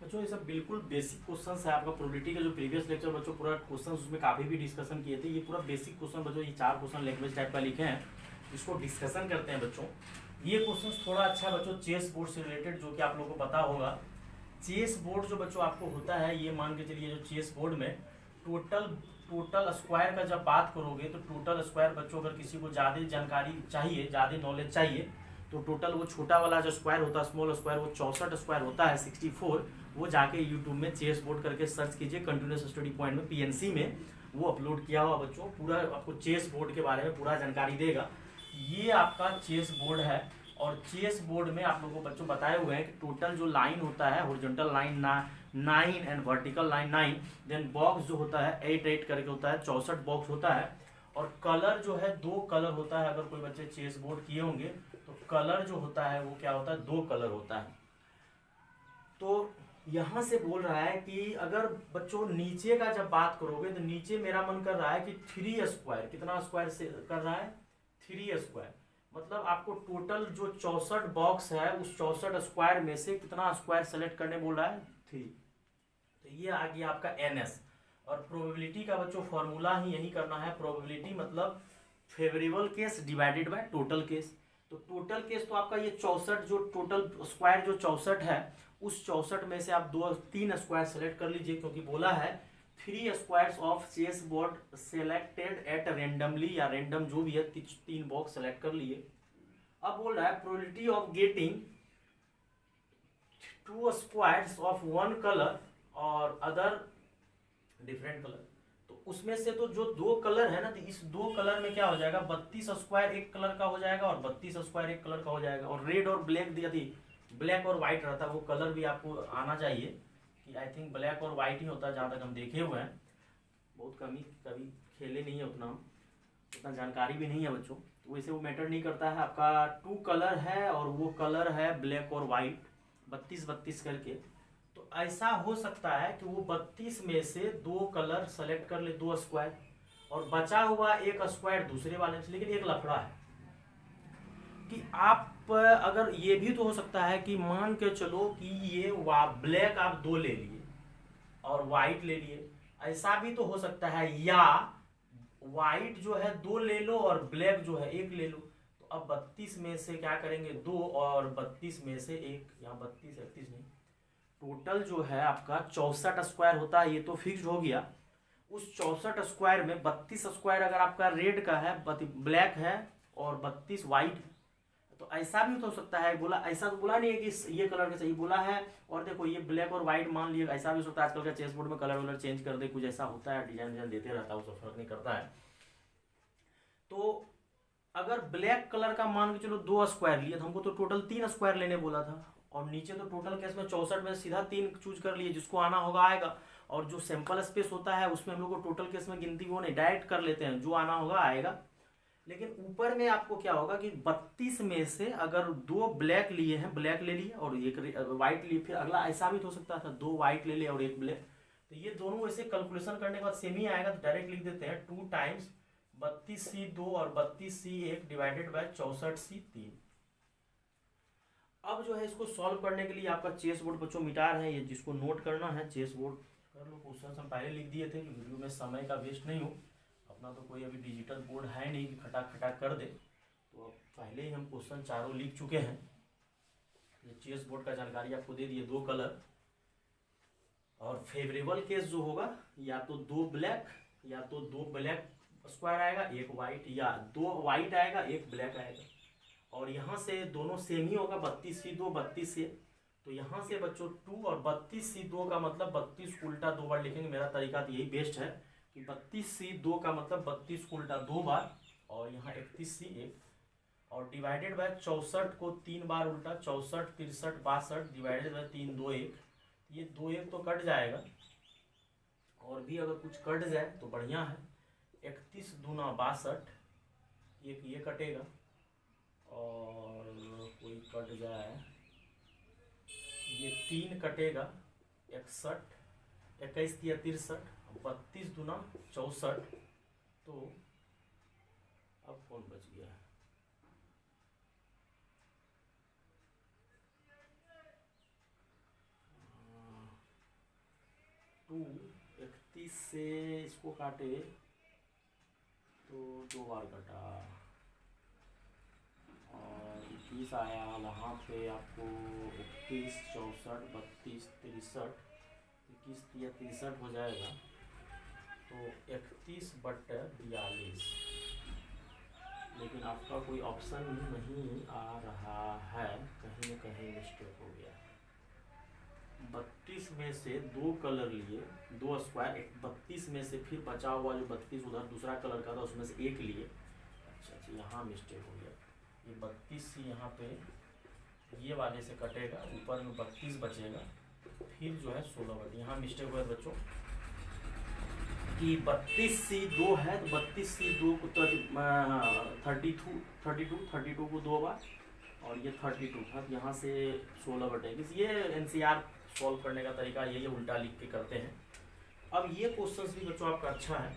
बच्चों ये सब बिल्कुल बेसिक क्वेश्चंस है। आपका प्रोबेबिलिटी का जो प्रीवियस लेक्चर बच्चों पूरा क्वेश्चंस उसमें काफ़ी भी डिस्कशन किए थे। ये पूरा बेसिक क्वेश्चन बच्चों, ये 4 क्वेश्चन लैंग्वेज टाइप का लिखे हैं, इसको डिस्कशन करते हैं बच्चों। ये क्वेश्चन थोड़ा अच्छा बच्चों चेस बोर्ड से रिलेटेड, जो कि आप लोगों को पता होगा। चेस बोर्ड जो बच्चों आपको होता है, ये मान के चलिए जो चेस बोर्ड में टोटल स्क्वायर का जब बात करोगे तो टोटल स्क्वायर बच्चों अगर किसी को ज़्यादा जानकारी चाहिए, ज़्यादा नॉलेज चाहिए, तो टोटल वो छोटा वाला जो स्क्वायर होता है, स्मॉल स्क्वायर, वो 64 स्क्वायर होता है, 64। वो जाके यूट्यूब में चेस बोर्ड करके सर्च कीजिए, कंटिन्यूस स्टडी पॉइंट में पीएनसी में वो अपलोड किया हुआ बच्चों। पूरा आपको चेस बोर्ड के बारे में पूरा जानकारी देगा। ये आपका चेस बोर्ड है, और चेस बोर्ड में आप लोगों को बच्चों बताए हुए हैं कि टोटल जो लाइन होता है, horizontal line 9 and vertical line 9, then box जो होता है 8 करके होता है, 64 बॉक्स होता है। और कलर जो है 2 कलर होता है। अगर कोई बच्चे चेस बोर्ड किए होंगे तो कलर जो होता है वो क्या होता है, 2 कलर होता है। तो यहाँ से बोल रहा है कि अगर बच्चों नीचे का जब बात करोगे तो नीचे मेरा मन कर रहा है कि 3 स्क्वायर, कितना स्क्वायर से कर रहा है, 3 स्क्वायर। मतलब आपको टोटल जो 64 बॉक्स है उस 64 स्क्वायर में से कितना स्क्वायर सेलेक्ट करने बोल रहा है, 3। तो ये आ गया आपका एनएस। और प्रोबेबिलिटी का बच्चों फॉर्मूला ही यही करना है। प्रोबेबिलिटी मतलब favourable case divided by total case. तो टोटल केस तो आपका ये 64, जो टोटल स्क्वायर जो 64 है, उस 64 में से आप 3 स्क्वायर सेलेक्ट कर लीजिए, क्योंकि बोला है 3 squares of chessboard selected at randomly, या रेंडम जो भी है, 3 बॉक्स सेलेक्ट कर लिए। अब बोल रहा है probability of getting 2 squares of 1 colour और अदर डिफरेंट कलर। तो उसमें से तो जो 2 कलर है ना, तो इस 2 कलर में क्या हो जाएगा, 32 स्क्वायर एक कलर का हो जाएगा और 32 स्क्वायर एक कलर का हो जाएगा। और रेड और ब्लैक दिया थी, ब्लैक और व्हाइट रहता है, वो कलर भी आपको आना चाहिए कि आई थिंक ब्लैक और व्हाइट ही होता है, जहाँ तक हम देखे हुए हैं। बहुत कभी खेले नहीं है उतना जानकारी भी नहीं है बच्चों, तो वैसे वो मैटर नहीं करता है। आपका 2 कलर है और वो कलर है ब्लैक और व्हाइट, 32 करके। तो ऐसा हो सकता है कि वो 32 में से 2 कलर सेलेक्ट कर ले, 2 स्क्वायर, और बचा हुआ 1 स्क्वायर दूसरे वाले से। लेकिन एक लफड़ा है कि आप अगर ये भी तो हो सकता है कि मान के चलो कि ये ब्लैक आप 2 ले लिए और व्हाइट ले लिए, ऐसा भी तो हो सकता है। या व्हाइट जो है 2 ले लो और ब्लैक जो है 1 ले लो। तो अब 32 में से क्या करेंगे, 2, और 32 में से 1, यहाँ 32 31 नहीं, टोटल जो है आपका 64 स्क्वायर होता है। ये तो फिक्स्ड हो गया। उस 64 स्क्वायर में 32 स्क्वायर अगर आपका रेड का है, ब्लैक है, और 32 व्हाइट, तो ऐसा भी तो हो सकता है। बोला ऐसा तो बोला नहीं है कि ये कलर का चाहिए, बोला है। और देखो ये ब्लैक और व्हाइट मान लिया, ऐसा भी हो सकता है आजकल का चेस बोर्ड में कलर वलर चेंज कर दे, कुछ ऐसा होता है, डिजाइन देते रहता है, उसका फर्क नहीं करता है। तो अगर ब्लैक कलर का मान के चलो 2 स्क्वायर लिए, तो हमको तो टोटल 3 स्क्वायर लेने बोला था, और नीचे तो टोटल केस में 64 में सीधा 3 चूज कर लिए, जिसको आना होगा आएगा। और जो सैंपल स्पेस होता है उसमें हम लोग को टोटल केस में गिनती वो नहीं, डायरेक्ट कर लेते हैं, जो आना होगा आएगा। लेकिन ऊपर में आपको क्या होगा कि 32 में से अगर 2 ब्लैक लिए हैं, ब्लैक ले लिए और 1 व्हाइट लिए, फिर अगला ऐसा भी तो हो सकता था 2 व्हाइट ले लिए और 1 ब्लैक। तो ये दोनों ऐसे कैलकुलेशन करने के बाद सेम ही आएगा, तो डायरेक्ट लिख देते हैं 2 टाइम्स 32C2 और 32C1 डिवाइडेड बाय 64C3। अब जो है इसको सॉल्व करने के लिए आपका चेस बोर्ड बच्चों मिटा रहे हैं, ये जिसको नोट करना है चेस बोर्ड कर लो। क्वेश्चन हम पहले लिख दिए थे कि वीडियो में समय का वेस्ट नहीं हो। अपना तो कोई अभी डिजिटल बोर्ड है नहीं कि खटाक खटाक कर दे, तो पहले ही हम क्वेश्चन चारों लिख चुके हैं। ये चेस बोर्ड का जानकारी आपको दे दिए, 2 कलर। और फेवरेबल केस जो होगा, या तो 2 ब्लैक, या तो 2 ब्लैक स्क्वायर आएगा, 1 व्हाइट, या 2 व्हाइट आएगा, 1 ब्लैक आएगा। और यहाँ से दोनों सेम ही होगा, 32C2 32 से। तो यहाँ से बच्चों 2 और 32C2 का मतलब 32 उल्टा 2 बार लिखेंगे। मेरा तरीका तो यही बेस्ट है कि 32C2 का मतलब 32 उल्टा 2 बार, और यहाँ 31C1, और डिवाइडेड बाय 64 को 3 बार उल्टा, 64 63 62 डिवाइडेड बाय 3 2 1। ये 2 1 तो कट जाएगा, और भी अगर कुछ कट जाए तो बढ़िया है। 31 दूना 62, एक ये कटेगा, और कोई कट जाए, ये 3 कटेगा, 61 21 या 63, 32 दूना 64। तो अब कौन बच गया है, 2 31 से इसको काटे तो 2 बार कटा और 21 आया, वहाँ पे आपको 31 64 32 63 21 या 63 हो जाएगा, तो 31/42। लेकिन आपका कोई ऑप्शन नहीं आ रहा है, कहीं न कहीं मिस्टेक हो गया। 32 में से 2 कलर लिए, 2 स्क्वायर, 32 में से फिर बचा हुआ जो 32 उधर दूसरा कलर का था उसमें से 1 लिए। अच्छा, यहाँ मिस्टेक हो गया। ये 32 यहाँ पे ये वाले से कटेगा, ऊपर में 32 बचेगा, फिर जो है 16 बटे। यहाँ मिस्टेक हुआ बच्चों कि 32C 2 है, तो 32C 2 को 32 को 2 बार और ये 32 था, यहाँ से 16 बटेगी। ये NCR सॉल्व करने का तरीका ये उल्टा लिख के करते हैं। अब ये क्वेश्चन भी बच्चों आपका अच्छा है।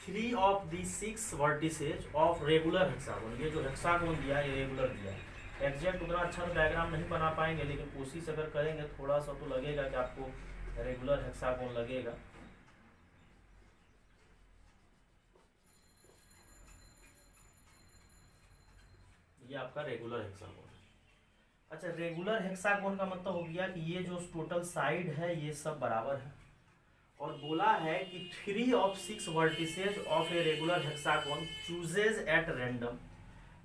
3 of the 6 vertices of regular hexagon, ये जो हेक्सागोन दिया है ये रेगुलर दिया है। एग्जैक्ट उतना अच्छा तो डायग्राम नहीं बना पाएंगे, लेकिन कोशिश अगर करेंगे थोड़ा सा तो लगेगा कि आपको रेगुलर हेक्सागोन लगेगा। ये आपका रेगुलर हेक्सागोन है। अच्छा, रेगुलर हेक्सागोन का मतलब हो गया कि ये जो टोटल साइड है ये सब बराबर है, और बोला है कि 3 of 6 vertices of a regular hexagon chooses at random,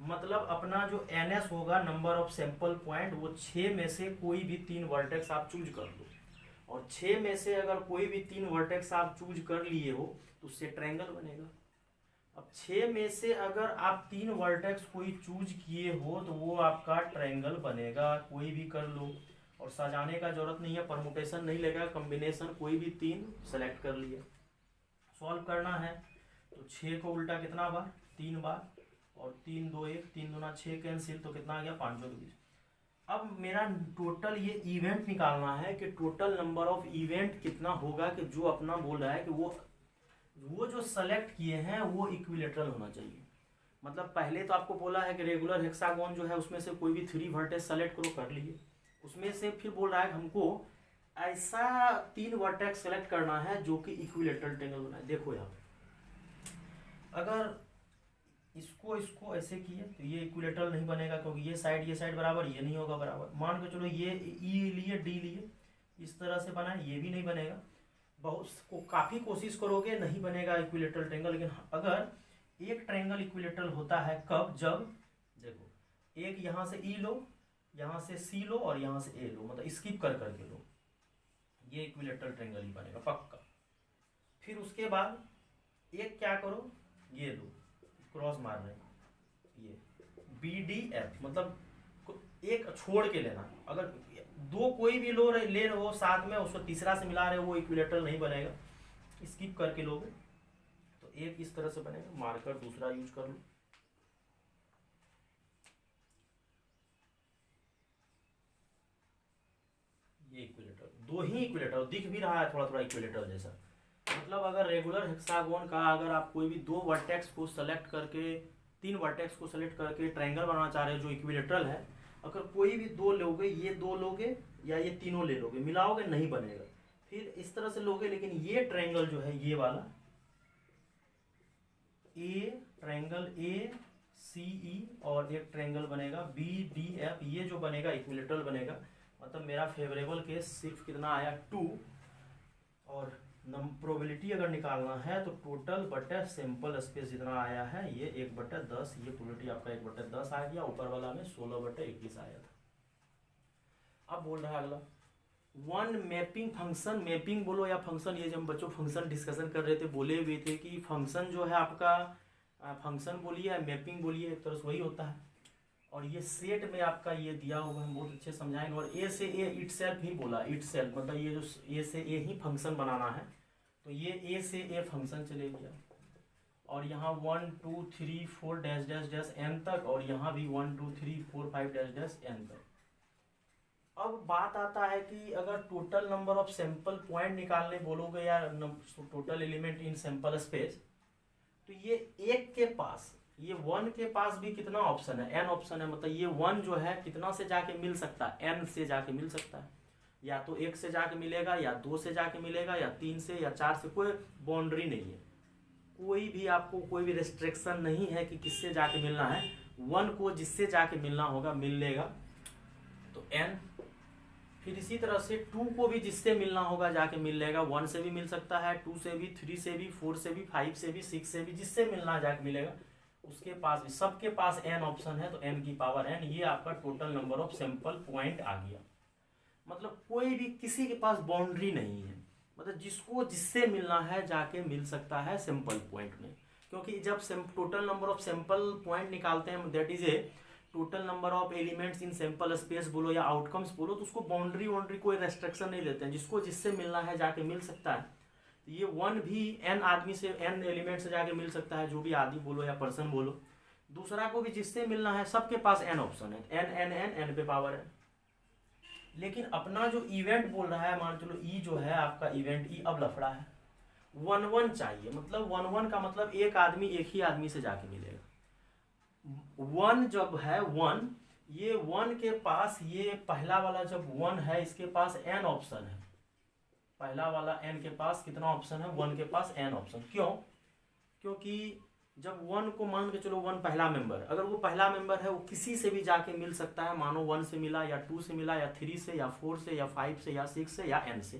मतलब अपना जो NS होगा नंबर ऑफ सैंपल पॉइंट, वो 6 में से कोई भी 3 वर्टेक्स आप चूज कर लो, और 6 में से अगर कोई भी 3 वर्टेक्स आप चूज कर लिए हो तो उससे ट्रायंगल बनेगा। अब 6 में से अगर आप 3 वर्टेक्स कोई चूज किए हो तो वो आपका ट्रायंगल बनेगा, कोई भी कर लो, और सजाने का जरूरत नहीं है, परमुटेशन नहीं लेगा, कॉम्बिनेशन कोई भी 3 सेलेक्ट कर लिए। सॉल्व करना है तो 6 को उल्टा कितना बार, 3 बार, और 3 2 1, 3 दूना 6 कैंसिल, तो कितना आ गया 5 2 20। अब मेरा टोटल ये इवेंट निकालना है कि टोटल नंबर ऑफ इवेंट कितना होगा, कि जो अपना बोल रहा है कि वो जो सेलेक्ट किए हैं वो इक्विलेटरल होना चाहिए। मतलब पहले तो आपको बोला है कि रेगुलर हेक्सागोन जो है उसमें से कोई भी 3 वर्टेक्स सेलेक्ट करो, कर लिए, उसमें से फिर बोल रहा है हमको ऐसा 3 वर्टेक्स सेलेक्ट करना है जो कि इक्विलेटरल ट्रायंगल बनाए। देखो यहाँ अगर इसको ऐसे किए तो ये इक्विलेटरल नहीं बनेगा, क्योंकि ये साइड बराबर, ये नहीं होगा बराबर। मान के चलो ये E लिए, D लिए, इस तरह से बनाए, ये भी नहीं बनेगा। काफ़ी कोशिश करोगे नहीं बनेगा इक्विलेटरल ट्रायंगल। लेकिन अगर एक ट्रायंगल इक्विलेटरल होता है कब, जब देखो एक यहाँ से E लो, यहाँ से C लो और यहाँ से A लो, मतलब स्किप कर करके लो, ये इक्विलेटरल ट्रायंगल ही बनेगा पक्का। फिर उसके बाद एक क्या करो, ये लो, क्रॉस मार रहे हैं, ये BDF, मतलब एक छोड़ के लेना। अगर 2 कोई भी ले रहे हो साथ में, उसको तीसरा से मिला रहे हो, वो इक्विलेटरल नहीं बनेगा, स्किप करके लोगे तो एक इस तरह से बनेगा। मार्कर दूसरा यूज कर लो, ये इक्विलेटरल, 2 ही इक्विलेटरल दिख भी रहा है, थोड़ा थोड़ा इक्विलेटरल जैसा। मतलब अगर रेगुलर हेक्सागोन का अगर आप कोई भी 2 वर्टेक्स को सेलेक्ट करके, 3 वर्टेक्स को सेलेक्ट करके ट्रायंगल बनाना चाह रहे हो जो इक्विलेटरल है, अगर कोई भी 2 लोगे, ये 2 लोगे या ये तीनों ले लोगे, मिलाओगे नहीं बनेगा। फिर इस तरह से लोगे, लेकिन ये ट्रायंगल जो है ये वाला ट्रायंगल ACE और एक ट्रायंगल बनेगा BDF, ये जो बनेगा इक्विलेटरल बनेगा। मतलब मेरा फेवरेबल केस सिर्फ कितना आया 2, और प्रोबेबिलिटी अगर निकालना है तो टोटल बटे सैंपल स्पेस जितना आया है ये 1/10, ये प्रोबेबिलिटी आपका 1/10 आ गया। ऊपर वाला में 16/21 आया था। अब बोल रहा है अगला 1 मैपिंग फंक्शन, मैपिंग बोलो या फंक्शन, ये जब बच्चों फंक्शन डिस्कशन कर रहे थे बोले हुए थे कि फंक्शन जो है आपका, फंक्शन बोलिए या मैपिंग बोलिए, एक तरह से वही होता है। और ये सेट में आपका ये दिया होगा, हम बहुत अच्छे समझाएंगे। और A से A इटसेल्फ ही बोला, इटसेल्फ मतलब ये जो A से A ही फंक्शन बनाना है, तो ये A से A फंक्शन चले गया। और यहाँ 1 2 3 4 डैश डैश डैश n तक, और यहाँ भी 1 2 3 4 5 डैश डैश n तक। अब बात आता है कि अगर total number of sample point निकालने बोलोगे या total element in sample space, तो ये एक के पास, ये 1 के पास भी कितना ऑप्शन है, n ऑप्शन है। मतलब ये 1 जो है कितना से जाके मिल सकता है, n से जाके मिल सकता है। या तो 1 से जाके मिलेगा, या 2 से जाके मिलेगा, या 3 से, या 4 से, कोई बाउंड्री नहीं है, कोई भी आपको कोई भी रेस्ट्रिक्शन नहीं है कि किससे जाके मिलना है। 1 को जिससे जाके मिलना होगा मिल लेगा, तो n। फिर इसी तरह से 2 को भी जिससे मिलना होगा जाके मिल लेगा, 1 से भी मिल सकता है, 2 से भी, 3 से भी, 4 से भी, 5 से भी, 6 से भी, जिससे मिलना जाके मिलेगा उसके पास भी, सबके पास n ऑप्शन है, तो n की पावर n, ये आपका total number of sample point आ गया। मतलब कोई भी किसी के पास बाउंड्री नहीं है, मतलब जिसको जिससे मिलना है जाके मिल सकता है सैंपल पॉइंट में, क्योंकि जब total number of sample point निकालते हैं, that is a total number of elements in sample space बोलो या आउटकम्स बोलो, तो उसको बाउंड्री कोई रेस्ट्रिक्शन नहीं देते हैं, जिसको जिससे मिलना है जाके मिल सकता है। तो ये 1 भी n आदमी से, n एलिमेंट से जाके मिल सकता है, जो भी आदमी बोलो या पर्सन बोलो। दूसरा को भी जिससे मिलना है, सबके पास n ऑप्शन है, n पे पावर है। लेकिन अपना जो इवेंट बोल रहा है, मान चलो ई जो है आपका इवेंट, ई अब लफड़ा है, 1-1 चाहिए, मतलब 1-1 का मतलब एक आदमी एक ही आदमी से जाके मिलेगा। 1 जब है 1, ये 1 के पास, ये पहला वाला जब 1 है, इसके पास n ऑप्शन है, पहला वाला n के पास कितना ऑप्शन है, 1 के पास n ऑप्शन। क्यों? क्योंकि जब 1 को मान के चलो 1 पहला मेंबर, अगर वो पहला मेंबर है वो किसी से भी जाके मिल सकता है, मानो 1 से मिला, या 2 से मिला, या 3 से, या 4 से, या 5 से, या 6 से, या n से,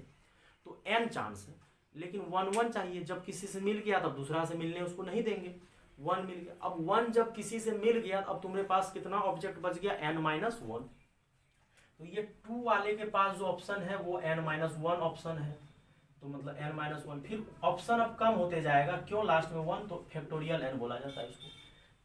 तो n चांस है। लेकिन 1-1 चाहिए, जब किसी से मिल गया तब दूसरा से मिलने उसको नहीं देंगे, 1 मिल गया। अब 1 जब किसी से मिल गया, अब तुम्हारे पास कितना ऑब्जेक्ट बच गया, n-1। तो ये 2 वाले के पास जो ऑप्शन है वो n-1 ऑप्शन है, तो मतलब n-1। फिर ऑप्शन अब कम होते जाएगा, क्यों, लास्ट में 1, तो फैक्टोरियल n बोला जाता है इसको।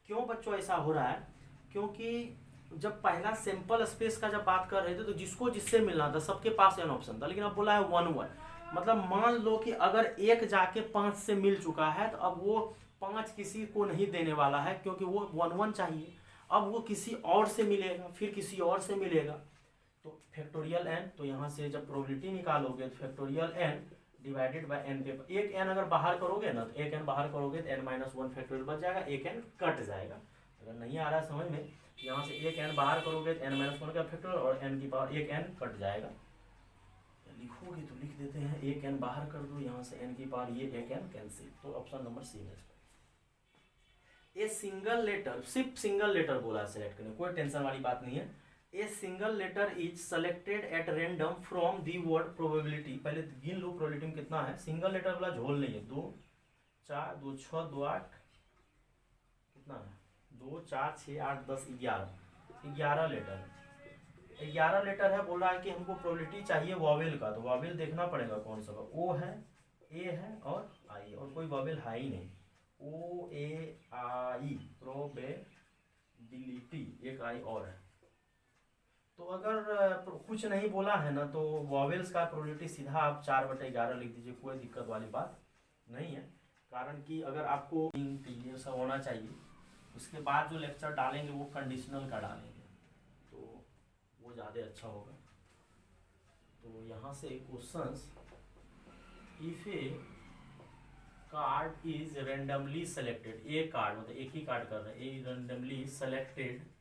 क्यों बच्चों ऐसा हो रहा है? क्योंकि जब पहला सैंपल स्पेस का जब बात कर रहे थे, तो जिसको जिससे मिलना था सबके पास n ऑप्शन था, लेकिन अब बोला है 1-1। मतलब मान लो कि अगर 1 जाके 5 से मिल चुका है, तो अब वो 5 किसी को नहीं देने वाला है, क्योंकि वो 1-1 चाहिए। अब वो किसी और से मिलेगा, फिर किसी और से मिलेगा, तो फैक्टोरियल n। तो यहाँ से जब प्रोबेबिलिटी निकालोगे तो factorial n divided by n पे, एक n अगर बाहर करोगे ना, तो एक n बाहर करोगे तो n-1 फैक्टोरियल बच जाएगा, एक n कट जाएगा। अगर नहीं आ रहा है समझ में, यहाँ से एक n बाहर करोगे तो n-1 का फैक्टोरियल, और n की पावर एक n कट जाएगा। लिखोगे तो लिख देते हैं, एक n बाहर कर दो, यहाँ से n की पावर ये एक n कैंसिल, तो ऑप्शन नंबर सी है। ए सिंगल लेटर, सिर्फ सिंगल लेटर बोला है सेलेक्ट करने, कोई टेंशन वाली बात नहीं है। A single letter is selected at random from the word probability. पहले गिन लो प्रोबेबिलिटी में कितना है, सिंगल लेटर वाला झोल नहीं है, 2 4 2 6 2 8, कितना है, 2 4 6 8 10 11 लेटर है, 11 लेटर है। बोल रहा है कि हमको प्रोबेबिलिटी चाहिए वॉवेल का, तो वॉवेल देखना पड़ेगा कौन सा, ओ है, ए है और आई, और कोई वॉवेल है ही नहीं, ओ ए आई, प्रोबेबिलिटी, एक आई और है। तो अगर कुछ नहीं बोला है ना, तो वॉवेल्स का प्रोबेबिलिटी सीधा आप 4/11 लिख दीजिए, कोई दिक्कत वाली बात नहीं है। कारण कि अगर आपको ये सब होना चाहिए, उसके बाद जो लेक्चर डालेंगे वो कंडीशनल का डालेंगे, तो वो ज़्यादा अच्छा होगा। तो यहाँ से questions, if a card is randomly selected, a card मतलब एक ही कार्ड कर रहे हैं, a randomly selected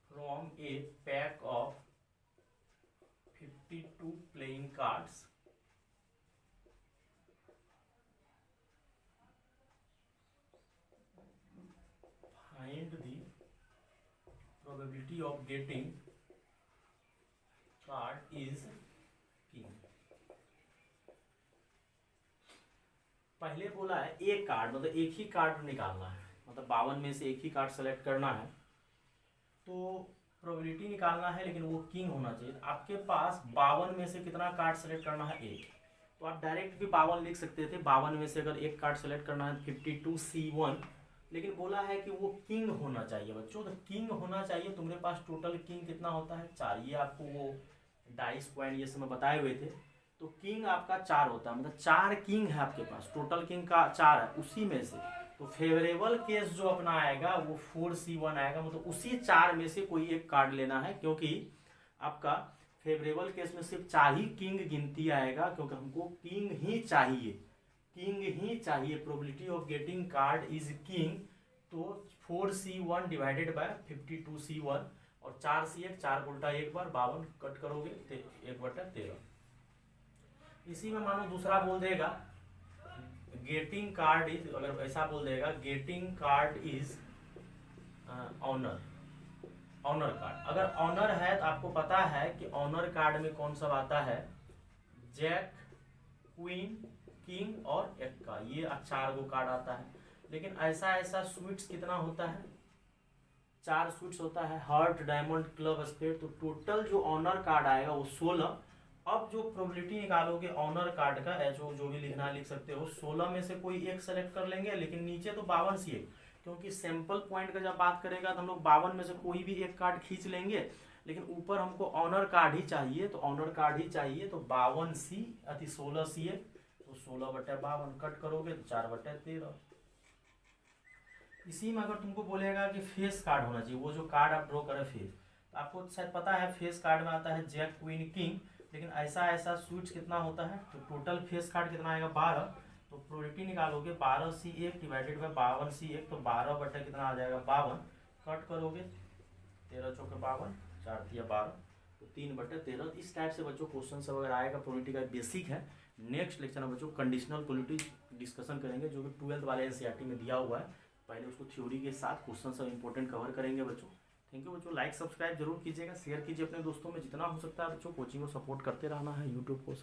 from a pack of 52 playing cards, find the probability of getting card is king। पहले बोला है एक कार्ड मतलब एक ही कार्ड निकालना है, मतलब 52 में से एक ही कार्ड सेलेक्ट करना है, तो प्रोबेबिलिटी निकालना है, लेकिन वो किंग होना चाहिए। आपके पास 52 में से कितना कार्ड सेलेक्ट करना है, एक, तो आप डायरेक्ट भी 52 लिख सकते थे। 52 में से अगर एक कार्ड सेलेक्ट करना है 52C1, लेकिन बोला है कि वो किंग होना चाहिए बच्चों, तो किंग होना चाहिए। तुम्हारे पास टोटल किंग कितना होता है, 4, ये आपको वो डाइस पॉइंट ये सब बताए हुए थे। तो किंग आपका 4 होता है, मतलब 4 किंग है आपके पास, टोटल किंग का 4 है, उसी में से तो फेवरेबल केस जो अपना आएगा वो 4C1 आएगा, मतलब उसी 4 में से कोई एक कार्ड लेना है, क्योंकि आपका फेवरेबल केस में सिर्फ 4 ही किंग गिनती आएगा, क्योंकि हमको किंग ही चाहिए, किंग ही चाहिए। Probability of getting card is king, तो 4C1 डिवाइडेड बाय 52C1, और 4C1 4 को उल्टा एक बार 52 कट करोगे 1/13। इसी में मानो दूसरा बोल देगा गेटिंग कार्ड इज, अगर ऐसा बोल देगा getting card is honour, honour card. अगर ऑनर है तो आपको पता है कि ऑनर कार्ड में कौन सा आता है, जैक, क्वीन, किंग और एक का, ये 4 गो कार्ड आता है। लेकिन ऐसा स्वीट्स कितना होता है, 4 स्वीट्स होता है, हार्ट, डायमंड, क्लब, स्पेड। तो टोटल जो ऑनर कार्ड आएगा वो 16। अब जो प्रोबेबिलिटी निकालोगे ऑनर कार्ड का, जो भी लिखना लिख सकते हो, 16 में से कोई एक सेलेक्ट कर लेंगे। लेकिन नीचे तो 52C1, क्योंकि सैंपल पॉइंट का जब बात करेगा तो हम लोग 52 में से कोई भी एक कार्ड खींच लेंगे। लेकिन ऊपर हमको ऑनर कार्ड ही चाहिए, तो ऑनर कार्ड ही चाहिए, तो 52C अति 16C1, तो 16/52 कट करोगे तो 4/13। इसी में अगर तुमको बोलेगा कि फेस कार्ड होना चाहिए, वो जो कार्ड आप ड्रॉ करें फेस, तो आपको शायद पता है फेस कार्ड में आता है जैक, क्वीन, किंग। लेकिन ऐसा स्वीट्स कितना होता है, तो टोटल फेस कार्ड कितना आएगा 12। तो प्रोबेबिलिटी निकालोगे 12C1 डिवाइडेड बाय 52C1, तो 12 कितना आ जाएगा 52, कट करोगे 13 चौके 52, 4 तिया 12, तो 3/13। इस टाइप से बच्चों क्वेश्चन सब अगर आएगा, प्रोबेबिलिटी का बेसिक है। नेक्स्ट लेक्चर में बच्चों कंडीशनल प्रोबेबिलिटी डिस्कशन करेंगे, जो कि 12th वाले एनसीईआरटी में दिया हुआ है। पहले उसको थ्योरी के साथ क्वेश्चन सब इंपॉर्टेंट कवर करेंगे बच्चों। थैंक यू बच्चों, लाइक सब्सक्राइब जरूर कीजिएगा, शेयर कीजिए अपने दोस्तों में जितना हो सकता है बच्चों। कोचिंग को सपोर्ट करते रहना है, यूट्यूब को